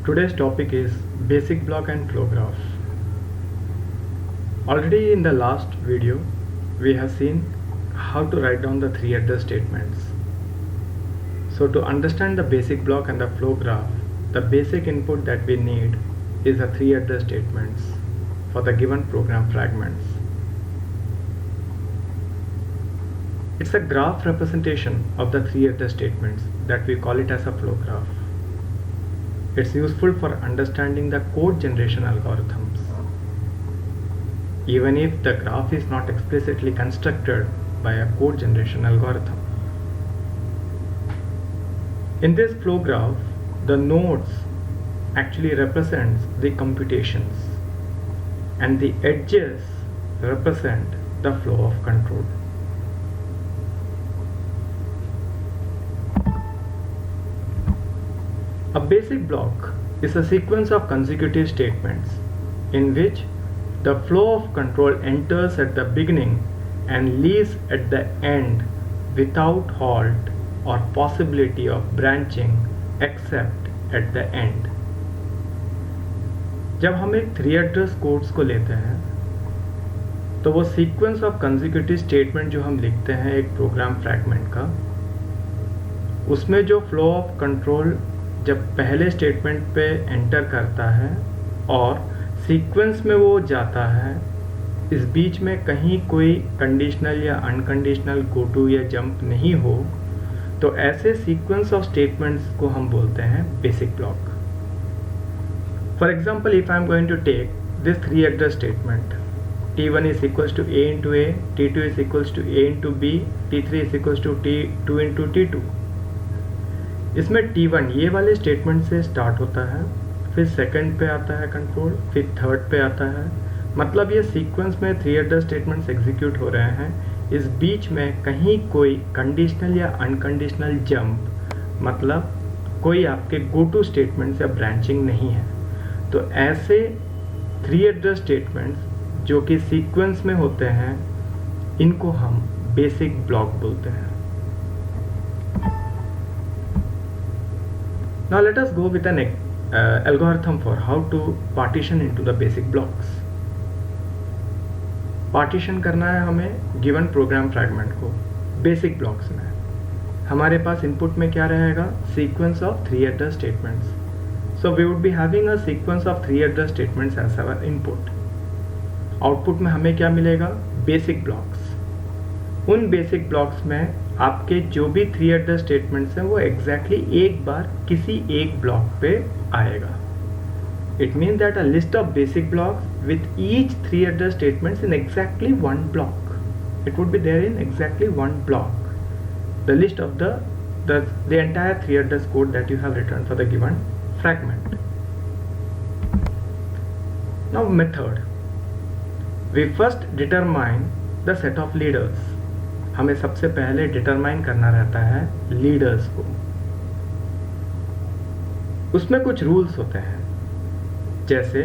Today's topic is basic block and flow graph. Already in the last video, we have seen how to write down the three address statements. So to understand the basic block and the flow graph, the basic input that we need is the three address statements for the given program fragments. It's a graph representation of the three address statements that we call it as a flow graph. It's useful for understanding the code generation algorithms. Even if the graph is not explicitly constructed by a code generation algorithm. In this flow graph, the nodes actually represents the computations and the edges represent the flow of control. A basic block is a sequence of consecutive statements in which the flow of control enters at the beginning and leaves at the end without halt or possibility of branching except at the end. जब हम एक three address codes को लेते हैं तो वो sequence of consecutive statement जो हम लिखते हैं एक प्रोग्राम फ्रैगमेंट का, उसमें जो फ्लो ऑफ कंट्रोल जब पहले स्टेटमेंट पे एंटर करता है और सीक्वेंस में वो जाता है, इस बीच में कहीं कोई कंडीशनल या अनकंडीशनल गो टू या जंप नहीं हो, तो ऐसे सीक्वेंस ऑफ स्टेटमेंट्स को हम बोलते हैं basic block. For example, if I am going to take this three address statement, T1 is equals to A into A, T2 is equals to A into B, T3 is equals to T2 into T2. इसमें T1 ये वाले statement से start होता है, फिर second पे आता है कंट्रोल, फिर थर्ड पे आता है. मतलब ये सीक्वेंस में थ्री एड्रेस स्टेटमेंट्स एग्जीक्यूट हो रहे हैं. इस बीच में कहीं कोई कंडीशनल या अनकंडीशनल जंप, मतलब कोई आपके गो टू स्टेटमेंट्स या ब्रांचिंग नहीं है. तो ऐसे थ्री एड्रेस स्टेटमेंट्स जो कि सीक्वेंस में होते हैं, इनको हम बेसिक ब्लॉक बोलते हैं. Now let us go with an algorithm for how to partition into the basic blocks. Partition करना है हमें गिवन प्रोग्राम फ्रैगमेंट को बेसिक ब्लॉक्स में. हमारे पास इनपुट में क्या रहेगा? Sequence of three address statements. So we would be having a sequence of three address statements as our input. Output में हमें क्या मिलेगा? Basic blocks. उन बेसिक ब्लॉक्स में आपके जो भी थ्री एड्रेस स्टेटमेंट्स हैं वो एग्जैक्टली एक बार किसी एक ब्लॉक पे आएगा. It means that a list of basic blocks with each three address statements in exactly one block. It would be there in exactly one block. The list of the entire three address code that you have return for the given fragment. Now method. We first determine the set of leaders. हमें सबसे पहले determine करना रहता है leaders को. उसमें कुछ rules होते हैं. जैसे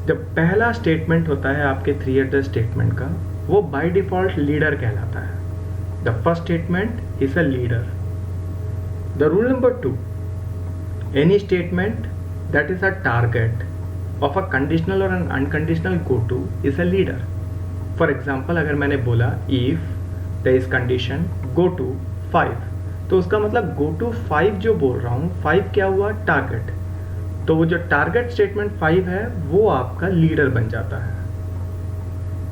जब पहला स्टेटमेंट होता है आपके थ्री एड्रेस स्टेटमेंट का, वो बाय डिफॉल्ट लीडर कहलाता है. The first statement is a leader. The rule number 2, any statement that is a target of a conditional or an unconditional go to is a leader. For example, अगर मैंने बोला if there is condition go to 5, तो उसका मतलब go to 5 जो बोल रहा हूँ, 5 क्या हुआ? टारगेट. तो वो जो टारगेट स्टेटमेंट 5 है वो आपका लीडर बन जाता है.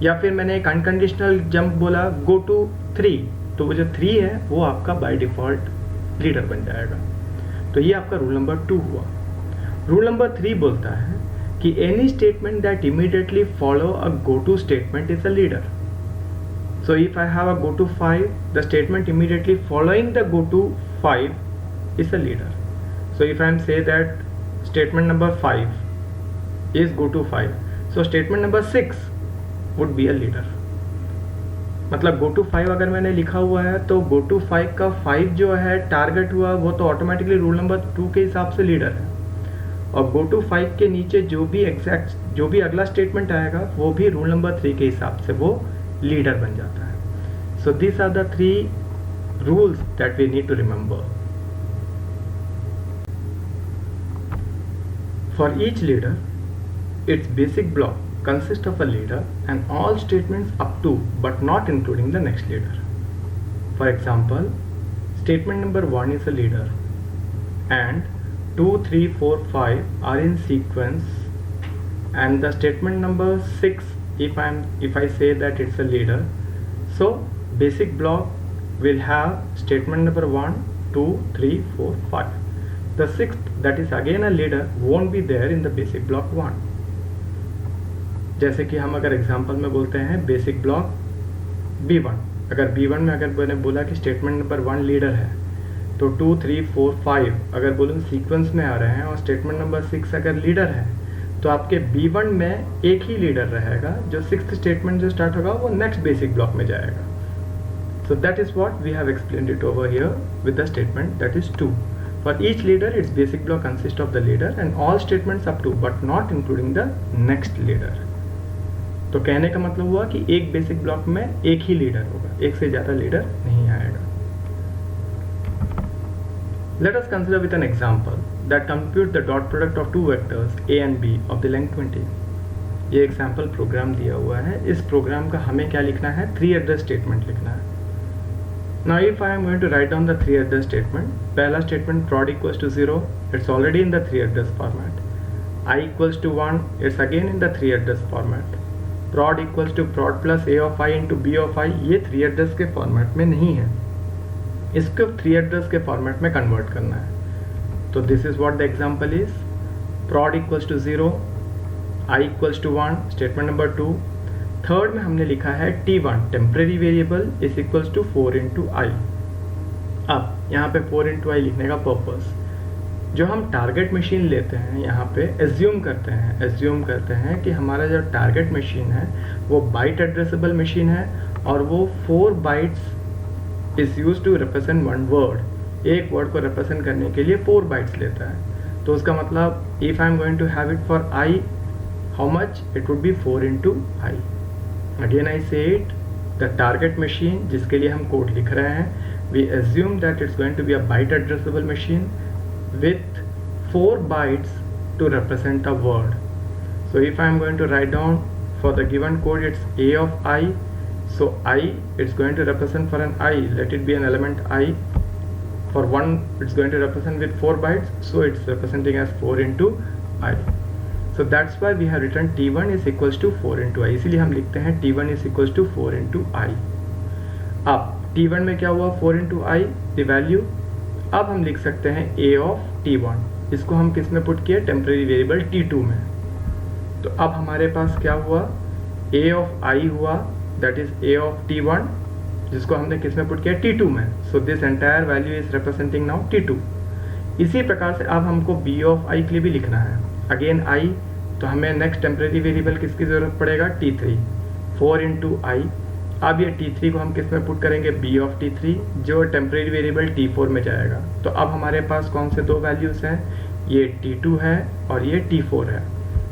या फिर मैंने एक अनकंडीशनल जंप बोला go to 3, तो वो जो 3 है वो आपका बाय डिफॉल्ट लीडर बन जाएगा. तो ये आपका रूल नंबर 2 हुआ. रूल नंबर 3 बोलता है कि any statement that immediately follow a go to statement is a leader. So if I have a go to 5, the statement immediately following the go to 5 is a leader. So if I am say that statement number 5 is go to 5, so statement number 6 would be a leader. मतलब go to 5 अगर मैंने लिखा हुआ है तो go to 5 का 5 जो है टारगेट हुआ, वो तो ऑटोमेटिकली रूल नंबर 2 के हिसाब से लीडर है. और go to 5 के नीचे जो भी अगला स्टेटमेंट आएगा वो भी रूल नंबर 3 के हिसाब से वो लीडर बन जाता है. So this are the 3 rules that we need to remember. For each leader, its basic block consists of a leader and all statements up to but not including the next leader. For example, statement number 1 is a leader and 2, 3, 4, 5 are in sequence, and the statement number 6, if I say that it's a leader, so basic block will have statement number 1, 2, 3, 4, 5. The sixth, that is again a leader, won't be there in the basic block 1. जैसे कि हम अगर example में बोलते हैं basic block B1, अगर B1 में अगर मैंने बोला कि स्टेटमेंट नंबर 1 लीडर है, तो 2, 3, 4, 5 अगर बोलूँ सीक्वेंस में आ रहे हैं और स्टेटमेंट नंबर 6 अगर लीडर है, तो आपके B1 में एक ही लीडर रहेगा, जो सिक्स्थ स्टेटमेंट जो स्टार्ट होगा वो नेक्स्ट बेसिक ब्लॉक में जाएगा. So that is what we have explained it over here with the statement that is 2. For each leader, its basic block consists of the leader and all statements up to but not including the next leader. तो कहने का मतलब हुआ कि एक basic block में एक ही leader होगा, एक से ज़्यादा लीडर नहीं आएगा. Let us consider with an example that compute the dot product of two vectors a and b of the length 20. ये एग्जाम्पल प्रोग्राम दिया हुआ है. इस प्रोग्राम का हमें क्या लिखना है? 3 address स्टेटमेंट लिखना है. Now if I am going to write down the 3 address statement, पहला statement prod equals to 0, it's already in the 3 address format. I equals to 1, it's again in the 3 address format. Prod equals to prod plus a of I into b of I, ये 3 address के format में नहीं है, इसको 3 address के format में convert करना है. तो this is what the example is. Prod equals to 0, I equals to 1, statement number 2. Third में हमने लिखा है T1 temporary variable is equals to 4 into I. अब यहाँ पे 4 इंटू आई लिखने का पर्पस, जो हम टारगेट मशीन लेते हैं यहाँ पे एज्यूम करते हैं कि हमारा जो टारगेट मशीन है वो बाइट एड्रेसेबल मशीन है और वो 4 bytes is use to represent one word. एक वर्ड को रिप्रेजेंट करने के लिए 4 बाइट्स लेता है. तो उसका मतलब if I am going to have it for i, how much? It would be 4 into i. Again I say it, the target machine जिसके लिए हम कोड लिख रहे हैं, we assume that it's going to be a byte addressable machine with 4 bytes to represent a word. So if I am going to write down for the given code, it's a of I, so I, it's going to represent for an I, let it be an element I. For 1 it's going to represent with 4 bytes, so it's representing as 4 into I. So that's why we have written T1 is equals to 4 into I. इसीलिए हम लिखते हैं T1 is equals to 4 into I. अब T1 में क्या हुआ? 4 into I the value. अब हम लिख सकते हैं A of T1. इसको हम किस में पुट किए? टेम्परेरी वेरिएबल T2 में. तो अब हमारे पास क्या हुआ? A of I हुआ, that is A of T1, जिसको हमने किस में पुट किया? T2 में. So this entire value is representing now T2. इसी प्रकार से अब हमको B of I के लिए भी लिखना है. अगेन आई, तो हमें नेक्स्ट टेम्परेरी वेरिएबल किसकी ज़रूरत पड़ेगा? T3. 4 into I. अब ये T3 को हम किस में पुट करेंगे? B of T3, जो टेम्परेरी वेरिएबल T4 में जाएगा. तो अब हमारे पास कौन से 2 वैल्यूज़ हैं? ये T2 है और ये T4 है.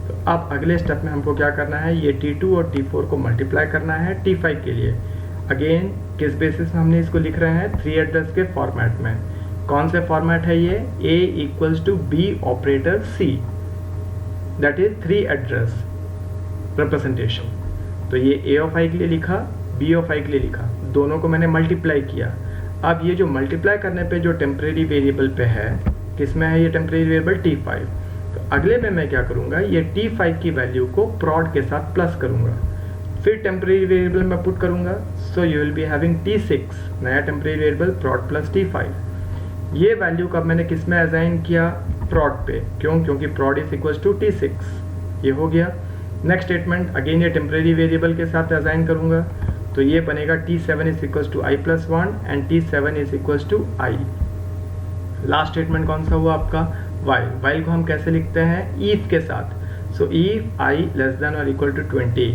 तो अब अगले स्टेप में हमको क्या करना है? ये T2 और T4 को मल्टीप्लाई करना है T5 के लिए. अगेन किस बेसिस में हमने इसको लिख रहे हैं? 3 एड्रेस के फॉर्मेट में. कौन से फॉर्मेट है ये? A equals to B operator C, that is 3 address representation. तो ये A ऑफ I के लिए लिखा, B ऑफ I के लिए लिखा, दोनों को मैंने मल्टीप्लाई किया. अब ये जो मल्टीप्लाई करने पे जो टेम्परेरी वेरिएबल पे है, किस में है ये टेम्परेरी वेरिएबल? T5. तो अगले में मैं क्या करूँगा? ये T5 की वैल्यू को प्रॉड के साथ प्लस करूँगा, फिर टेम्परेरी वेरिएबल में पुट करूँगा. So you will be having T6, नया टेम्परेरी वेरिएबल प्रॉड प्लस T5. ये वैल्यू का मैंने किस में असाइन किया? प्रॉड पे. क्यों? क्योंकि प्रॉड इज इक्वल्स टू T6. ये हो गया. नेक्स्ट स्टेटमेंट अगेन ये टेम्परेरी वेरिएबल के साथ असाइन करूंगा, तो ये बनेगा T7 is equals to I+1 and T7 is equals to I. Last statement कौन सा हुआ आपका? while. while को हम कैसे लिखते हैं? if के साथ. सो if I लेस देन और equal to 20,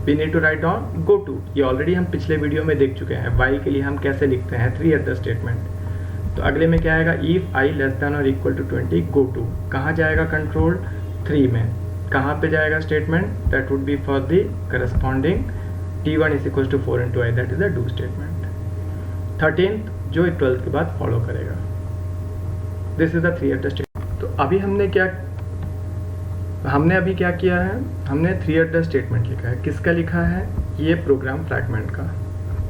we need to write down go to. ये ऑलरेडी हम पिछले वीडियो में देख चुके हैं. while के लिए हम कैसे लिखते हैं? 3 एड्रेस स्टेटमेंट. तो अगले में क्या आएगा? इफ आई लेस देन और इक्वल टू 20 गो टू. कहाँ जाएगा कंट्रोल? 3 में. कहाँ पे जाएगा statement? That would be for the corresponding T1 is equal to 4 into i, that is the do statement. 13th जो 12th के बाद फॉलो करेगा. This is the 3 address statement. तो अभी हमने क्या हमने अभी क्या किया है, हमने 3 एट स्टेटमेंट लिखा है। किसका लिखा है? ये प्रोग्राम फ्रैगमेंट का।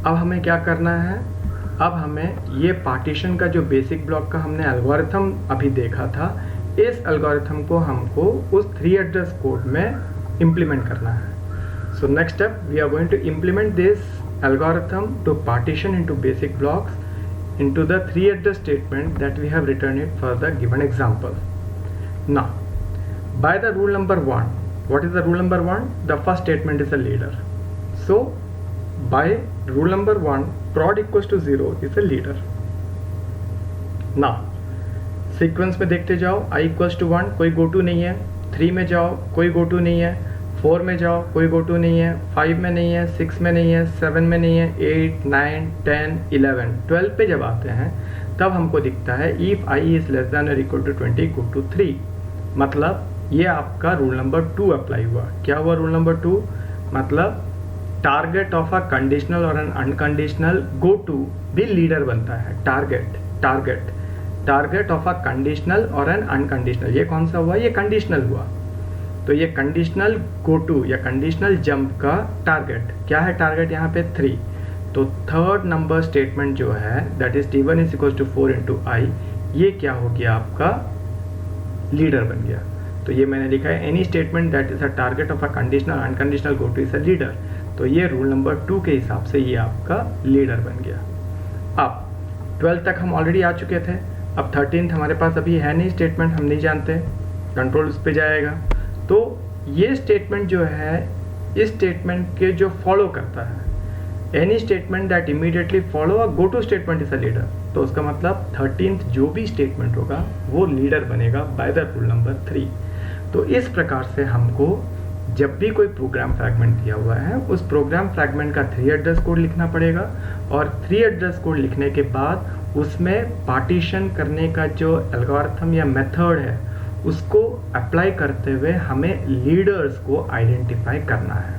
अब हमें क्या करना है, अब हमें ये पार्टीशन का जो बेसिक ब्लॉक का हमने एल्गोरिथम अभी देखा था, इस एल्गोरिथम को हमको उस 3 एड्रेस कोड में इम्प्लीमेंट करना है। So next step, we are going to implement this algorithm to partition into basic blocks into the 3 address statement that we have written it for the given example. Now, by the rule number 1, what is the rule number 1? The first statement is a leader. So, by rule number 1, prod equals to 0 is a leader. Now, sequence में देखते जाओ, i equals to 1 कोई go to नहीं है, 3 में जाओ कोई go to नहीं है, 4 में जाओ कोई गो टू नहीं है, 5 में नहीं है, 6 में नहीं है, 7 में नहीं है, 8, 9, 10, 11, 12 पे जब आते हैं तब हमको दिखता है if i is less than और इक्वल टू 20 गो टू 3। मतलब ये आपका रूल नंबर 2 अप्लाई हुआ। क्या हुआ रूल नंबर 2? मतलब target of a conditional or an unconditional go to भी लीडर बनता है। Target of a conditional or an unconditional, ये कौन सा हुआ? ये कंडीशनल हुआ। तो ये कंडीशनल गो टू या कंडीशनल जंप का टारगेट क्या है? टारगेट यहाँ पे 3। तो थर्ड नंबर स्टेटमेंट जो है that is t1 is equal to 4 into I, ये क्या हो गया? आपका लीडर बन गया। तो ये मैंने लिखा है any statement that is a target of a conditional unconditional go to is a leader. तो ये रूल नंबर 2 के हिसाब से ये आपका लीडर बन गया। अब 12 तक हम ऑलरेडी आ चुके थे। अब 13th हमारे पास अभी है नहीं स्टेटमेंट, हम नहीं जानते, कंट्रोल उस पर जाएगा। तो ये स्टेटमेंट जो है, इस स्टेटमेंट के जो फॉलो करता है, any statement that immediately follow a go to statement is a leader. तो उसका मतलब 13th जो भी स्टेटमेंट होगा वो लीडर बनेगा बाय द रूल नंबर 3। तो इस प्रकार से हमको जब भी कोई प्रोग्राम फ्रैगमेंट दिया हुआ है उस प्रोग्राम फ्रैगमेंट का 3 एड्रेस कोड लिखना पड़ेगा, और 3 एड्रेस कोड लिखने के बाद उसमें पार्टीशन करने का जो एल्गोरिथम या मेथड है उसको अप्लाई करते हुए हमें लीडर्स को आइडेंटिफाई करना है।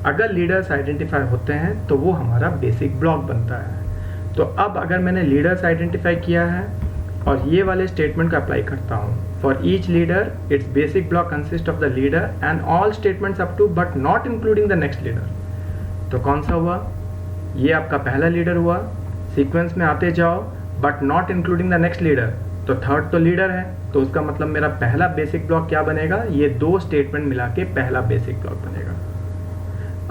अगर लीडर्स आइडेंटिफाई होते हैं तो वो हमारा बेसिक ब्लॉक बनता है। तो अब अगर मैंने लीडर्स आइडेंटिफाई किया है और ये वाले स्टेटमेंट को अप्लाई करता हूँ, for each leader it's basic block consist of the leader and all statements up to but not including the next leader. तो कौन सा हुआ? ये आपका पहला लीडर हुआ। सीक्वेंस में आते जाओ but not including the next leader, तो थर्ड तो लीडर है, तो उसका मतलब मेरा पहला बेसिक ब्लॉक क्या बनेगा? ये 2 स्टेटमेंट मिला के पहला बेसिक ब्लॉक बनेगा।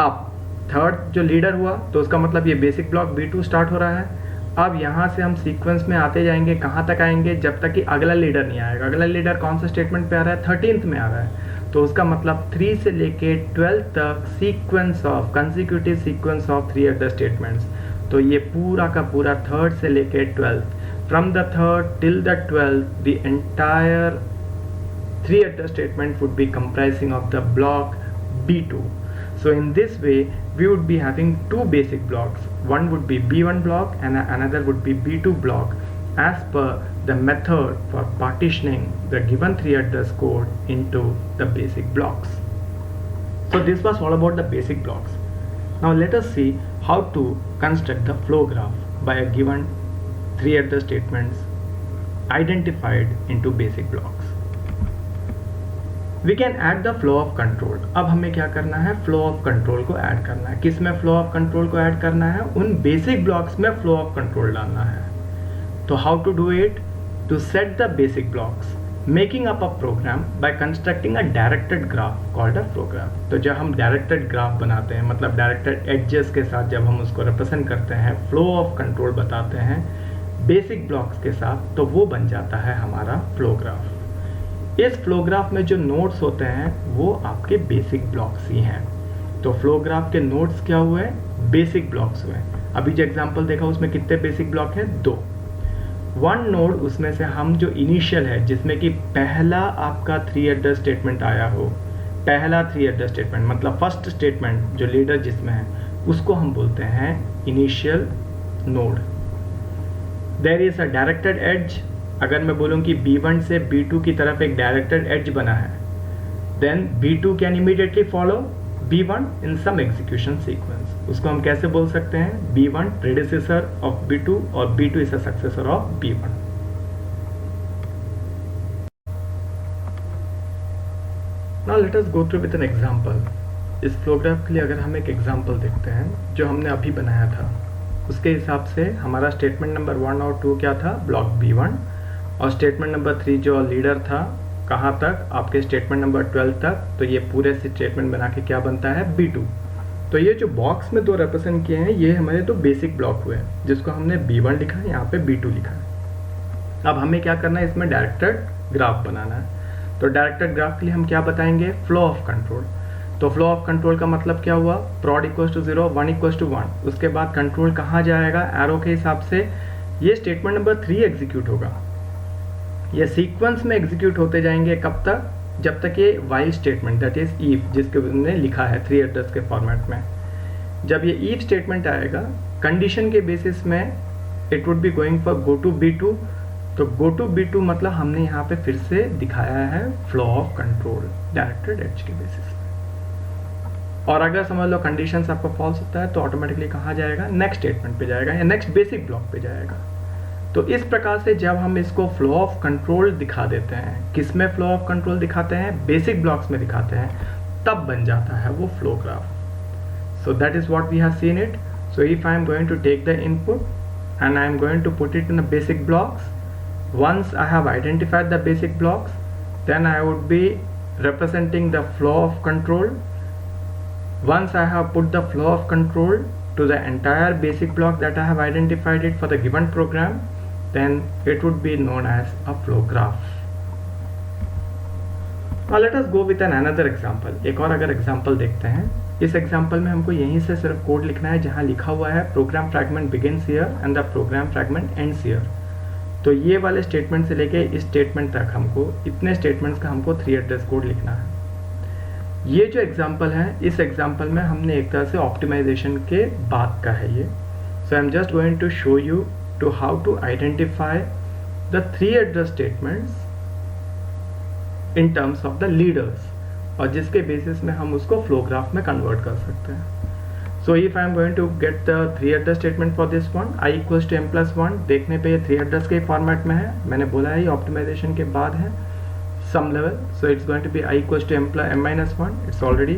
अब थर्ड जो लीडर हुआ तो उसका मतलब ये बेसिक ब्लॉक B2 स्टार्ट हो रहा है। अब यहाँ से हम सीक्वेंस में आते जाएंगे, कहाँ तक आएंगे? जब तक कि अगला लीडर नहीं आएगा। अगला लीडर कौन सा स्टेटमेंट पे आ रहा है? 13th में आ रहा है। तो उसका मतलब 3 से लेके 12 तक sequence of consecutive sequence of 3 other statements. तो ये पूरा का पूरा थर्ड से लेके 12th, from the 3rd till the 12th, the entire 3 address statement would be comprising of the block B2. So in this way we would be having 2 basic blocks. One would be B1 block and another would be B2 block as per the method for partitioning the given 3 address code into the basic blocks. So this was all about the basic blocks. Now let us see how to construct the flow graph by a given 3 address statements identified into basic blocks. We can add the flow of control. अब हमें क्या करना है? Flow of control को add करना है। किस में फ्लो ऑफ कंट्रोल को ऐड करना है? उन बेसिक ब्लॉक्स में फ्लो ऑफ कंट्रोल डालना है। तो how to do it? To set the basic blocks, making up a program by constructing a directed graph called a flow graph. तो जब हम डायरेक्टेड ग्राफ बनाते हैं, मतलब डायरेक्टेड एडजेस के साथ जब हम उसको रिप्रेजेंट करते हैं, फ्लो ऑफ कंट्रोल बताते हैं बेसिक ब्लॉक्स के साथ, तो वो बन जाता है हमारा फ्लो ग्राफ। इस फ्लो ग्राफ में जो नोड्स होते हैं वो आपके बेसिक ब्लॉक्स ही हैं। तो फ्लो ग्राफ के नोड्स क्या हुए? बेसिक ब्लॉक्स हुए। अभी जो एग्जांपल देखा उसमें कितने बेसिक ब्लॉक हैं? 2। 1 नोड उसमें से हम जो इनिशियल है जिसमें कि पहला आपका 3 एड्रेस स्टेटमेंट आया हो, पहला 3 एड्रेस स्टेटमेंट मतलब फर्स्ट स्टेटमेंट जो लीडर जिसमें है उसको हम बोलते हैं initial node. There is a directed edge. अगर मैं बोलूँ कि B1 से B2 की तरफ एक डायरेक्टेड एड्ज बना है, then B2 can immediately follow B1 in some execution sequence. उसको हम कैसे बोल सकते हैं? B1 प्रेडिसेसर ऑफ B2 और B2 is a successor of B1। Now let us go through with an example. इस फ्लो ग्राफ के लिए अगर हम एक एग्जांपल देखते हैं जो हमने अभी बनाया था, उसके हिसाब से हमारा स्टेटमेंट नंबर 1 और 2 क्या था, ब्लॉक B1, और स्टेटमेंट नंबर 3 जो लीडर था कहाँ तक, आपके स्टेटमेंट नंबर 12 तक। तो ये पूरे स्टेटमेंट बना के क्या बनता है, B2। तो ये जो बॉक्स में दो रिप्रेजेंट किए हैं ये हमारे तो बेसिक ब्लॉक हुए हैं, जिसको हमने B1 लिखा है, यहाँ पे B2 लिखा है। अब हमें क्या करना है, इसमें डायरेक्टेड ग्राफ बनाना है। तो डायरेक्टेड ग्राफ के लिए हम क्या बताएंगे, फ्लो ऑफ कंट्रोल। तो फ्लो ऑफ कंट्रोल का मतलब क्या हुआ, prod equals to 0, 1 equals to 1। उसके बाद कंट्रोल कहाँ जाएगा, एरो के हिसाब से ये स्टेटमेंट नंबर 3 एग्जीक्यूट होगा। ये सीक्वेंस में एग्जीक्यूट होते जाएंगे कब तक, जब तक ये while statement that is if, जिसके हमने लिखा है 3 एड्रेस के फॉर्मेट में, जब ये ईफ स्टेटमेंट आएगा कंडीशन के बेसिस में it would be going for go to B2। तो गो टू B2 मतलब हमने यहाँ पे फिर से दिखाया है flow of control directed edge के बेसिस में। और अगर समझ लो कंडीशंस आपका फॉल्स होता है तो ऑटोमेटिकली कहाँ जाएगा, नेक्स्ट स्टेटमेंट पे जाएगा या नेक्स्ट बेसिक ब्लॉक पे जाएगा। तो इस प्रकार से जब हम इसको फ्लो ऑफ कंट्रोल दिखा देते हैं, किस में फ्लो ऑफ कंट्रोल दिखाते हैं, बेसिक ब्लॉक्स में दिखाते हैं, तब बन जाता है वो flow graph. So that is what we have seen it. So if I am going to take the input and I am going to put it in the basic blocks. Once I have identified the basic blocks, then I would be representing the flow of control. Once I have put the flow of control to the entire basic block that I have identified it for the given program, then it would be known as a flow graph. Now let us go with another example. एक और अगर example देखते हैं, इस example में हमको यहीं से सिर्फ कोड लिखना है जहाँ लिखा हुआ है program fragment begins here and the program fragment ends here. तो ये वाले स्टेटमेंट से लेके इस स्टेटमेंट तक हमको इतने स्टेटमेंट्स का हमको 3 एड्रेस कोड लिखना है। ये जो एग्जाम्पल है, इस एग्जाम्पल में हमने एक तरह से ऑप्टिमाइजेशन के बाद का है ये। So I am just going to show you to how to identify the 3 address statements in terms of the leaders, और जिसके बेसिस में हम उसको फ्लो ग्राफ में कन्वर्ट कर सकते हैं। So if I am going to get the 3 address statement for this one, i equals to m+1, देखने पे ये 3 एड्रेस के फॉर्मेट में है। मैंने बोला है ये ऑप्टिमाइजेशन के बाद है some level. So it's going to be i equals to m-1, it's already,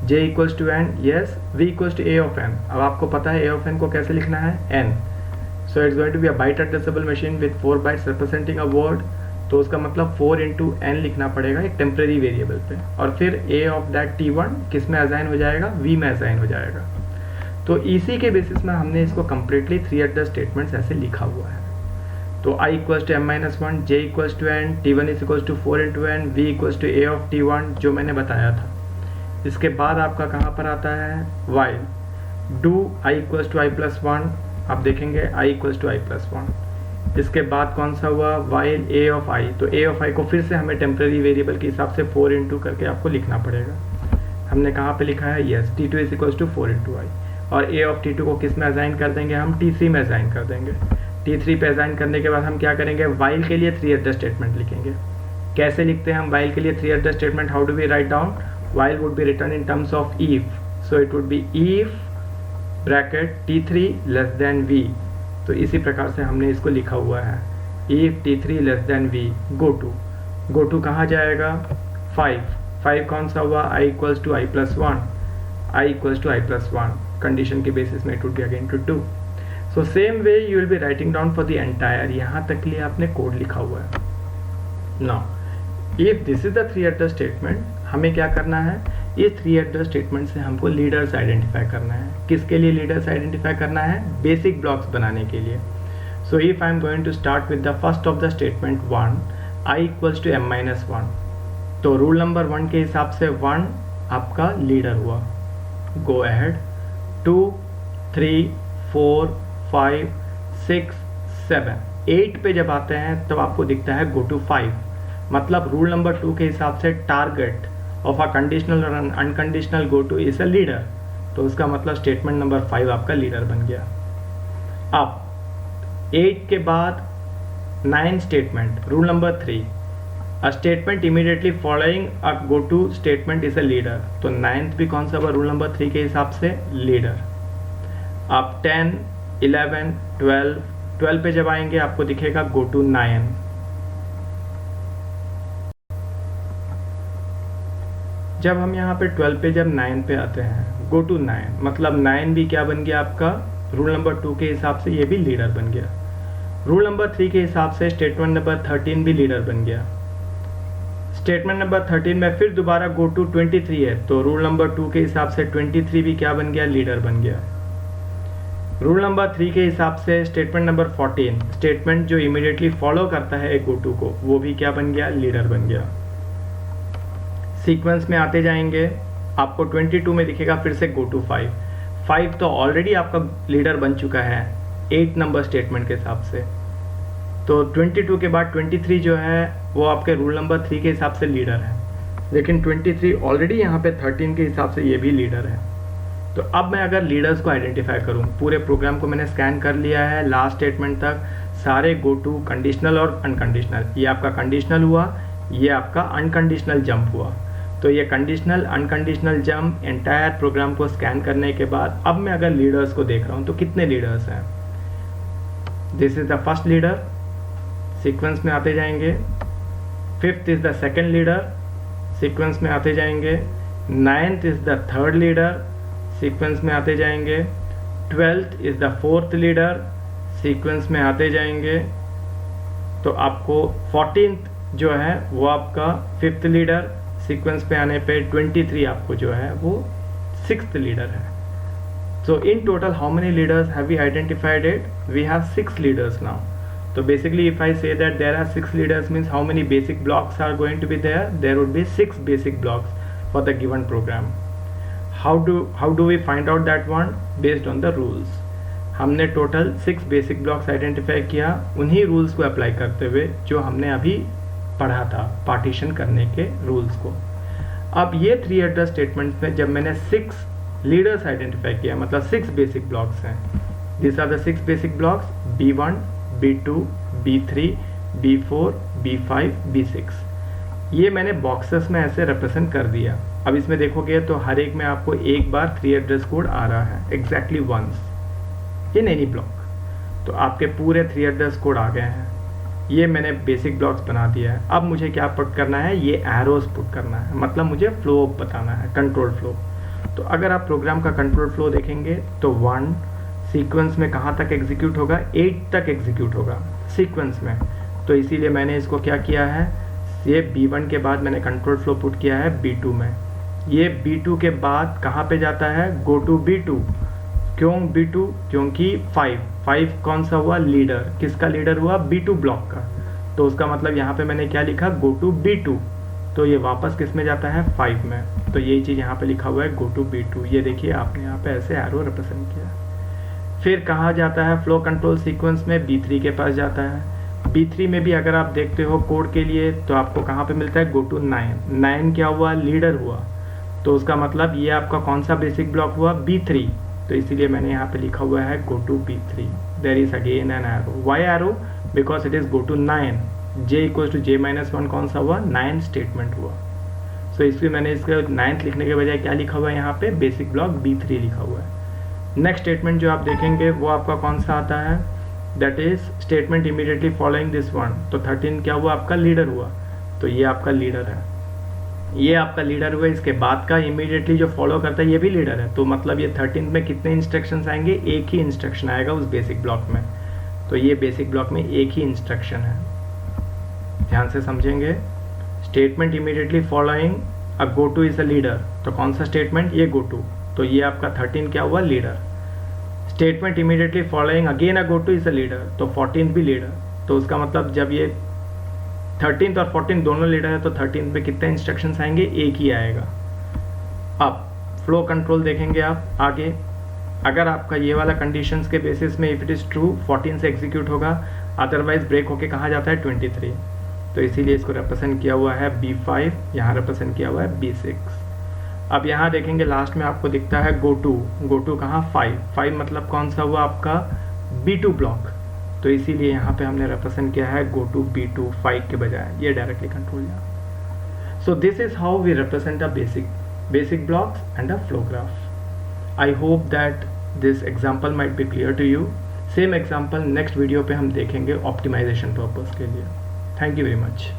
j equals to n, yes, v equals to a of n। अब आपको पता है a ऑफ n को कैसे लिखना है, n। So it's going to be a byte addressable machine with 4 bytes representing a word. तो उसका मतलब 4 into n लिखना पड़ेगा एक टेम्परेरी वेरिएबल पे, और फिर a ऑफ दैट t1 किस में असाइन हो जाएगा, v में असाइन हो जाएगा। तो इसी के बेसिस में हमने इसको कम्प्लीटली 3 एड्रेस स्टेटमेंट्स ऐसे लिखा हुआ है। तो i equals to m-1, j equals to n, t1 is equals to 4 into n, v equals to a of t1 जो मैंने बताया था। इसके बाद आपका कहाँ पर आता है, while do i equals to i+1, आप देखेंगे i इक्वल्स टू i+1। इसके बाद कौन सा हुआ, while a ऑफ i। तो a ऑफ i को फिर से हमें टेम्परेरी वेरिएबल के हिसाब से 4 into करके आपको लिखना पड़ेगा। हमने कहाँ पे लिखा है, yes, t2 is equals to 4 into i। और a ऑफ t2 को किस में असाइन कर देंगे, हम t3 में असाइन कर देंगे। t3 पे असाइन करने के बाद हम क्या करेंगे, while के लिए 3 एड्रेस स्टेटमेंट लिखेंगे। कैसे लिखते हैं हम while के लिए 3 address statement, how do we write down, while would be return in terms of if, so it would be if bracket t3 less than v। तो इसी प्रकार से हमने इसको लिखा हुआ है, if t3 less than v, go to कहाँ जाएगा, 5 कौन सा हुआ, i equals to i+1, i equals to i+1, condition के बेसिस में it would be again to 2। So same way you will be writing down for the entire, यहाँ तक के लिए आपने कोड लिखा हुआ है। Now if this is the 3 address statement, हमें क्या करना है, ये 3 एड्रेस स्टेटमेंट से हमको लीडर्स आइडेंटिफाई करना है। किसके लिए लीडर्स आइडेंटिफाई करना है, बेसिक ब्लॉक्स बनाने के लिए। So if I am going to start with the first of the statement 1, i equals to m-1। तो रूल नंबर 1 के हिसाब से 1 आपका लीडर हुआ। गो अहेड, 2, 3, 4, 5, 6, 7, 8 पे जब आते हैं तब आपको दिखता है गो टू 5। मतलब रूल नंबर 2 के हिसाब से टारगेट ऑफ अ कंडीशनल और unconditional go to is a leader. तो उसका मतलब स्टेटमेंट नंबर 5 आपका लीडर बन गया। अब 8 के बाद 9 statement, rule number 3, a statement immediately following a go to statement is a leader. तो 9th भी कौन सा हुआ, रूल नंबर 3 के हिसाब से लीडर। आप 10, 11, 12 पे जब आएंगे आपको दिखेगा गो टू 9। जब हम यहाँ पे 12 पे जब 9 पे आते हैं, गो टू 9, मतलब 9 भी क्या बन गया आपका, रूल नंबर 2 के हिसाब से ये भी लीडर बन गया। रूल नंबर 3 के हिसाब से स्टेटमेंट नंबर 13 भी लीडर बन गया। स्टेटमेंट नंबर 13 में फिर दोबारा गो टू 23 है, तो रूल नंबर 2 के हिसाब से 23 भी क्या बन गया, लीडर बन गया। रूल नंबर 3 के हिसाब से स्टेटमेंट नंबर 14, स्टेटमेंट जो इमीडिएटली फॉलो करता है गो टू को, वो भी क्या बन गया, लीडर बन गया। सीक्वेंस में आते जाएंगे, आपको 22 में दिखेगा फिर से गो टू 5 तो ऑलरेडी आपका लीडर बन चुका है 8 नंबर स्टेटमेंट के हिसाब से। तो 22 के बाद 23 जो है वो आपके रूल नंबर 3 के हिसाब से लीडर है, लेकिन 23 ऑलरेडी यहाँ पे 13 के हिसाब से ये भी लीडर है। तो अब मैं अगर लीडर्स को आइडेंटिफाई करूँ, पूरे प्रोग्राम को मैंने स्कैन कर लिया है लास्ट स्टेटमेंट तक, सारे गो टू कंडीशनल और अनकंडीशनल, ये आपका कंडीशनल हुआ, ये आपका अनकंडीशनल जंप हुआ। तो ये conditional unconditional jump entire program को स्कैन करने के बाद अब मैं अगर लीडर्स को देख रहा हूँ तो कितने लीडर्स हैं। This is the first leader, sequence में आते जाएंगे। 5th is the second leader, sequence में आते जाएंगे। 9th is the third leader, sequence में आते जाएंगे। 12th is the fourth leader, sequence में आते जाएंगे। तो आपको 14th जो है वो आपका 5th लीडर, सीक्वेंस पे आने पे 23 आपको जो है वो 6th लीडर है। So in total how many leaders have we identified it? We have 6 leaders now. So basically if I say that there are 6 leaders means how many basic blocks are going to be there? There would be 6 basic blocks for the given program. How do we find out that one? Based on the rules. हमने total 6 basic blocks identify किया, उन्हीं rules को apply करते हुए जो हमने अभी पढ़ा था पार्टीशन करने के रूल्स को। अब ये 3 एड्रेस स्टेटमेंट्स में जब मैंने 6 लीडर्स आइडेंटिफाई किया, मतलब 6 बेसिक ब्लॉक्स हैं। This are the 6 basic blocks, B1, B2, B3, B4, B5, B6। ये मैंने बॉक्सेस में ऐसे रिप्रेजेंट कर दिया। अब इसमें देखोगे तो हर एक में आपको एक बार 3 एड्रेस कोड आ रहा है, exactly once in any block. तो आपके पूरे 3 एड्रेस कोड आ गए हैं। ये मैंने बेसिक ब्लॉक्स बना दिया है। अब मुझे क्या पुट करना है, ये एरोज पुट करना है, मतलब मुझे फ्लो बताना है, कंट्रोल फ्लो। तो अगर आप प्रोग्राम का कंट्रोल फ्लो देखेंगे तो 1 सीक्वेंस में कहाँ तक एग्जीक्यूट होगा, 8 तक एग्जीक्यूट होगा सीक्वेंस में। तो इसीलिए मैंने इसको क्या किया है, ये B1 के बाद मैंने कंट्रोल फ्लो पुट किया है B2 में। ये B2 के बाद कहाँ पे जाता है, गो टू B2। क्यों B2? क्योंकि 5 कौन सा हुआ, लीडर। किसका लीडर हुआ, B2 ब्लॉक का। तो उसका मतलब यहाँ पे मैंने क्या लिखा, गो टू B2। तो ये वापस किस में जाता है, 5 में। तो यही चीज़ यहाँ पे लिखा हुआ है, गो टू B2। ये देखिए आपने यहाँ पे ऐसे एरो रिप्रेजेंट किया। फिर कहाँ जाता है, फ्लो कंट्रोल सीक्वेंस में B3 के पास जाता है। B3 में भी अगर आप देखते हो कोड के लिए तो आपको कहाँ पे मिलता है, गो टू 9 क्या हुआ, लीडर हुआ। तो उसका मतलब ये आपका कौन सा बेसिक ब्लॉक हुआ, B3। तो इसीलिए मैंने यहाँ पे लिखा हुआ है go to B3। There is again an arrow. Why arrow? Because it is go to 9। J equals to J-1 कौन सा हुआ, 9 स्टेटमेंट हुआ। सो इसलिए मैंने इसका 9th लिखने के बजाय क्या लिखा हुआ है, यहाँ पे बेसिक ब्लॉक B3 लिखा हुआ है। नेक्स्ट स्टेटमेंट जो आप देखेंगे वो आपका कौन सा आता है, that is statement immediately following this one. तो 13 क्या हुआ, आपका लीडर हुआ। तो ये आपका लीडर है, ये आपका लीडर हुआ। इसके बाद का इमीडिएटली जो फॉलो करता है ये भी लीडर है। तो मतलब ये 13 में कितने इंस्ट्रक्शंस आएंगे, एक ही इंस्ट्रक्शन आएगा उस बेसिक ब्लॉक में। तो ये बेसिक ब्लॉक में एक ही इंस्ट्रक्शन है, ध्यान से समझेंगे। Statement immediately following a go to is a leader. तो कौन सा स्टेटमेंट, ये गो टू। तो ये आपका 13 क्या हुआ, leader. Statement immediately following again a go to is a leader. तो 14 भी लीडर। तो उसका मतलब जब ये 13 और 14 दोनों लीडर है तो 13 पे कितने इंस्ट्रक्शंस आएंगे, एक ही आएगा। अब फ्लो कंट्रोल देखेंगे आप आगे। अगर आपका ये वाला कंडीशंस के बेसिस में इफ इट इज ट्रू 14 से एग्जीक्यूट होगा, अदरवाइज ब्रेक होके कहाँ जाता है, 23। तो इसीलिए इसको रिप्रेजेंट किया हुआ है B5, यहाँ रिप्रेजेंट किया हुआ है B6। अब यहाँ देखेंगे लास्ट में आपको दिखता है गो टू कहाँ, 5 मतलब कौन सा हुआ आपका, B2 ब्लॉक। तो इसीलिए यहाँ पे हमने रिप्रेजेंट किया है गो टू B2 5 के बजाय, ये डायरेक्टली कंट्रोल यहाँ। So this is how we represent a basic blocks and a flow graph. I hope that this example might be clear to you. Same example next video पे हम देखेंगे optimisation purpose के लिए। Thank you very much.